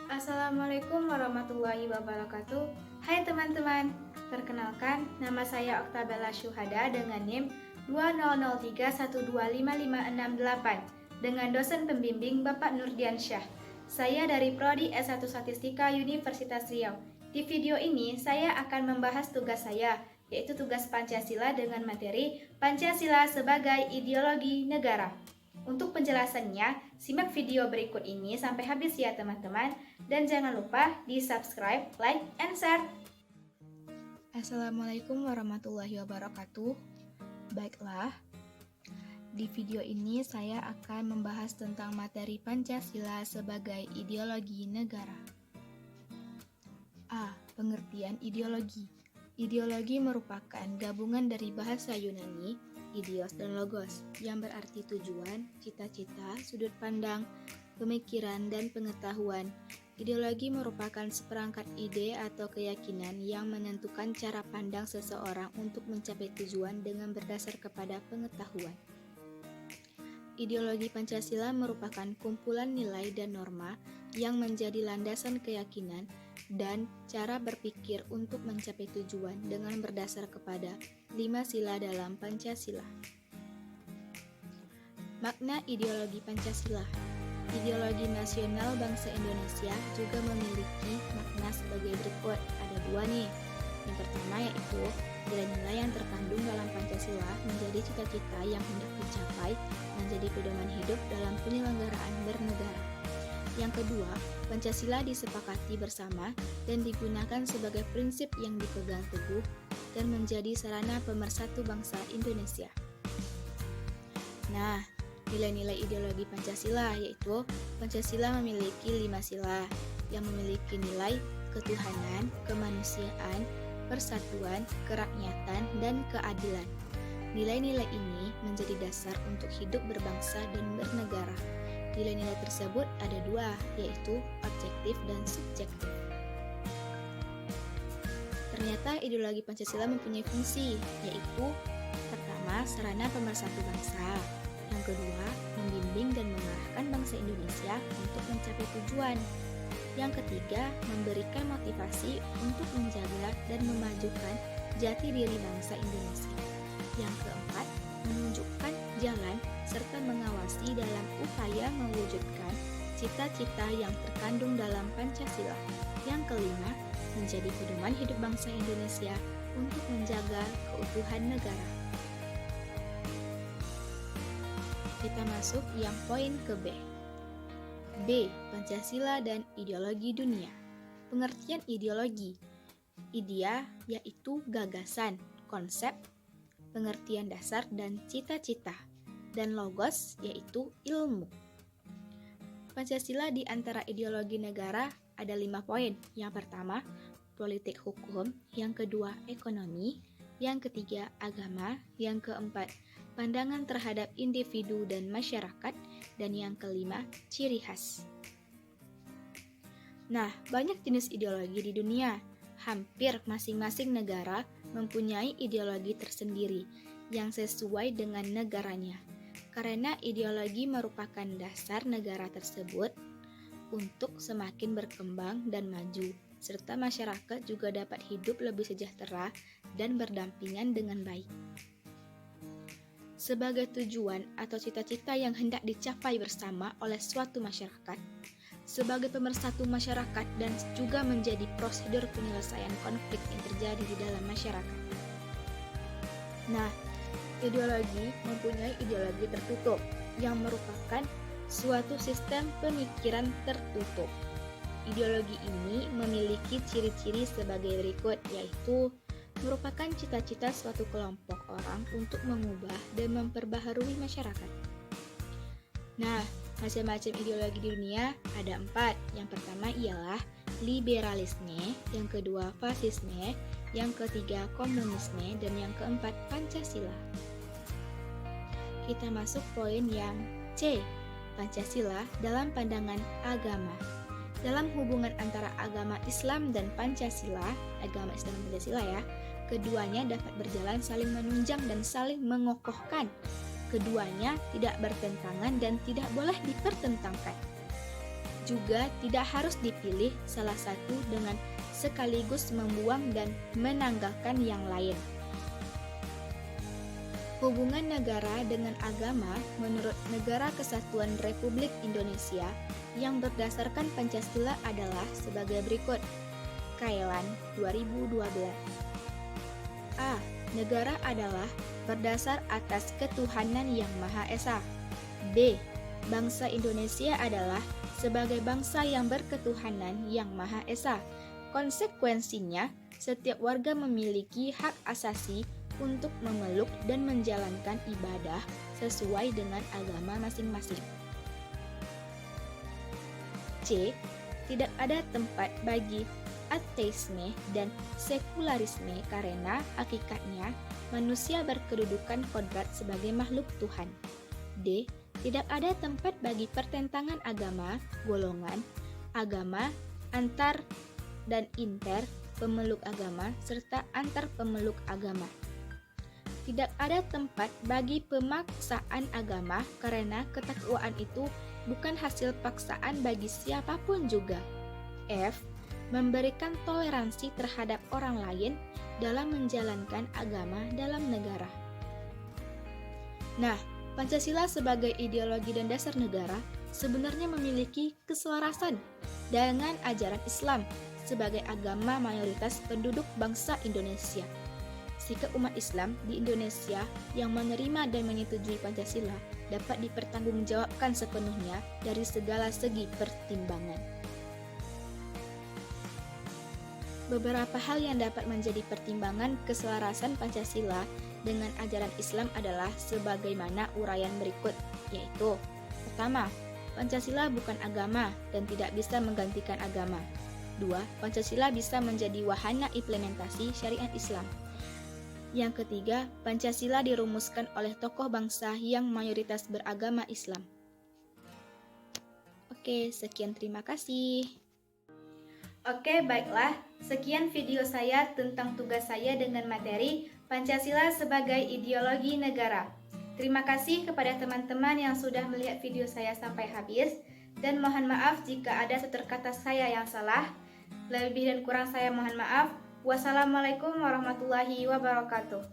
Assalamualaikum warahmatullahi wabarakatuh. Hai teman-teman, perkenalkan nama saya Oktabella Syuhada dengan NIM 2003125568 dengan dosen pembimbing Bapak Nurdiansyah. Saya dari Prodi S1 Statistika Universitas Riau. Di video ini saya akan membahas tugas saya, yaitu tugas Pancasila dengan materi Pancasila sebagai ideologi negara. Untuk penjelasannya, simak video berikut ini sampai habis ya teman-teman. Dan jangan lupa di subscribe, like, and share. Assalamualaikum warahmatullahi wabarakatuh. Baiklah, di video ini saya akan membahas tentang materi Pancasila sebagai ideologi negara. A. Pengertian ideologi. Ideologi merupakan gabungan dari bahasa Yunani, idios dan logos, yang berarti tujuan, cita-cita, sudut pandang, pemikiran, dan pengetahuan. Ideologi merupakan seperangkat ide atau keyakinan yang menentukan cara pandang seseorang untuk mencapai tujuan dengan berdasar kepada pengetahuan. Ideologi Pancasila merupakan kumpulan nilai dan norma yang menjadi landasan keyakinan dan cara berpikir untuk mencapai tujuan dengan berdasar kepada 5 sila dalam Pancasila. Makna ideologi Pancasila. Ideologi nasional bangsa Indonesia juga memiliki makna sebagai berikut. Ada dua nih. Yang pertama yaitu nilai-nilai yang terkandung dalam Pancasila menjadi cita-cita yang hendak dicapai menjadi pedoman hidup dalam penyelenggaraan bernegara. Yang kedua, Pancasila disepakati bersama dan digunakan sebagai prinsip yang dipegang teguh dan menjadi sarana pemersatu bangsa Indonesia. Nah, nilai-nilai ideologi Pancasila yaitu Pancasila memiliki 5 sila yang memiliki nilai ketuhanan, kemanusiaan, persatuan, kerakyatan, dan keadilan. Nilai-nilai ini menjadi dasar untuk hidup berbangsa dan bernegara. Nilai-nilai tersebut ada dua, yaitu objektif dan subjektif. Ternyata ideologi Pancasila mempunyai fungsi, yaitu pertama, sarana pemersatu bangsa. Yang kedua, membimbing dan mengarahkan bangsa Indonesia untuk mencapai tujuan. Yang ketiga, memberikan motivasi untuk menjaga dan memajukan jati diri bangsa Indonesia. Yang keempat, menunjukkan jalan serta mengawasi dalam upaya mewujudkan cita-cita yang terkandung dalam Pancasila. Yang kelima, menjadi pedoman hidup bangsa Indonesia untuk menjaga keutuhan negara. Kita masuk yang poin ke B. B. Pancasila dan ideologi dunia. Pengertian ideologi. Idea yaitu gagasan, konsep, pengertian dasar dan cita-cita. Dan logos yaitu ilmu. Pancasila di antara ideologi negara ada 5 poin. Yang pertama, politik hukum. Yang kedua, ekonomi. Yang ketiga, agama. Yang keempat, pandangan terhadap individu dan masyarakat, dan yang kelima, ciri khas. Nah, banyak jenis ideologi di dunia. Hampir masing-masing negara mempunyai ideologi tersendiri yang sesuai dengan negaranya. Karena ideologi merupakan dasar negara tersebut untuk semakin berkembang dan maju, serta masyarakat juga dapat hidup lebih sejahtera dan berdampingan dengan baik. Sebagai tujuan atau cita-cita yang hendak dicapai bersama oleh suatu masyarakat, sebagai pemersatu masyarakat dan juga menjadi prosedur penyelesaian konflik yang terjadi di dalam masyarakat. Nah, ideologi mempunyai ideologi tertutup yang merupakan suatu sistem pemikiran tertutup. Ideologi ini memiliki ciri-ciri sebagai berikut, yaitu merupakan cita-cita suatu kelompok orang untuk mengubah dan memperbaharui masyarakat. Nah, macam-macam ideologi di dunia ada 4. Yang pertama ialah liberalisme, yang kedua fasisme, yang ketiga komunisme, dan yang keempat Pancasila. Kita masuk poin yang C. Pancasila dalam pandangan agama. Dalam hubungan antara agama Islam dan Pancasila, agama Islam dan Pancasila ya, keduanya dapat berjalan saling menunjang dan saling mengokohkan. Keduanya tidak bertentangan dan tidak boleh dipertentangkan. Juga tidak harus dipilih salah satu dengan sekaligus membuang dan menanggalkan yang lain. Hubungan negara dengan agama menurut Negara Kesatuan Republik Indonesia yang berdasarkan Pancasila adalah sebagai berikut. Kailan 2012. A. Negara adalah berdasar atas ketuhanan yang Maha Esa. B. Bangsa Indonesia adalah sebagai bangsa yang berketuhanan yang Maha Esa. Konsekuensinya, setiap warga memiliki hak asasi untuk memeluk dan menjalankan ibadah sesuai dengan agama masing-masing. C. Tidak ada tempat bagi ateisme dan sekularisme karena hakikatnya manusia berkedudukan kodrat sebagai makhluk Tuhan. D. Tidak ada tempat bagi pertentangan agama, golongan, agama, antar dan inter pemeluk agama, serta antar pemeluk agama. Tidak ada tempat bagi pemaksaan agama karena ketakwaan itu bukan hasil paksaan bagi siapapun juga. F. Memberikan toleransi terhadap orang lain dalam menjalankan agama dalam negara. Nah, Pancasila sebagai ideologi dan dasar negara sebenarnya memiliki keselarasan dengan ajaran Islam sebagai agama mayoritas penduduk bangsa Indonesia. Sikap umat Islam di Indonesia yang menerima dan menyetujui Pancasila dapat dipertanggungjawabkan sepenuhnya dari segala segi pertimbangan. Beberapa hal yang dapat menjadi pertimbangan keselarasan Pancasila dengan ajaran Islam adalah sebagaimana uraian berikut, yaitu: pertama, Pancasila bukan agama dan tidak bisa menggantikan agama. 2. Pancasila bisa menjadi wahana implementasi syariat Islam. Yang ketiga, Pancasila dirumuskan oleh tokoh bangsa yang mayoritas beragama Islam. Oke, sekian, terima kasih. Oke, baiklah. Sekian video saya tentang tugas saya dengan materi Pancasila sebagai ideologi negara. Terima kasih kepada teman-teman yang sudah melihat video saya sampai habis, dan mohon maaf jika ada tutur kata saya yang salah. Lebih dan kurang saya mohon maaf. Wassalamualaikum warahmatullahi wabarakatuh.